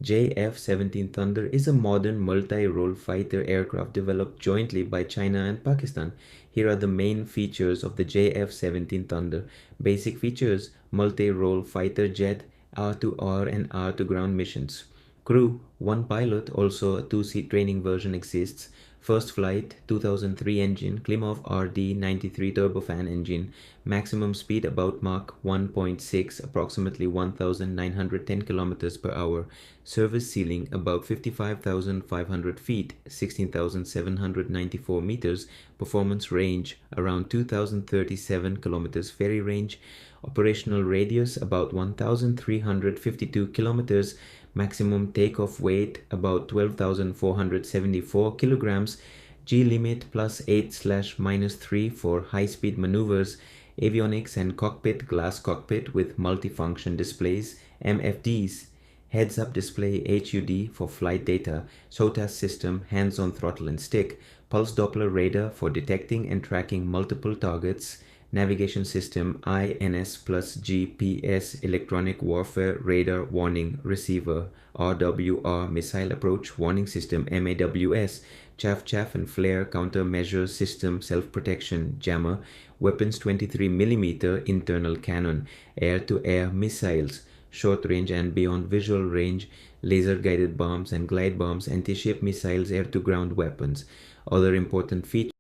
JF-17 Thunder is a modern multi-role fighter aircraft developed jointly by China and Pakistan. Here are the main features of the JF-17 Thunder. Basic features: multi-role fighter jet, R-to-R and R-to-ground missions. Crew: one pilot, also a two-seat training version exists. First flight: 2003 engine, Klimov RD-93 turbofan engine. Maximum speed about Mach 1.6, approximately 1910 kilometers per hour. Service ceiling about 55,500 feet, 16,794 meters. Performance range around 2,037 kilometers. Ferry range. Operational radius about 1,352 kilometers. Maximum takeoff weight about 12,474 kilograms. G limit +8/-3 for high-speed maneuvers. Avionics and cockpit: glass cockpit with multifunction displays, MFDs. Heads-up display HUD for flight data. SOTAS system, hands-on throttle and stick. Pulse Doppler radar for detecting and tracking multiple targets. Navigation system INS plus GPS, electronic warfare radar warning receiver. RWR, missile approach warning system, MAWS. Chaff and flare countermeasure system, self-protection jammer. Weapons: 23mm internal cannon. Air-to-air missiles, short range and beyond visual range. Laser guided bombs and glide bombs, anti-ship missiles, air-to-ground weapons. Other important features: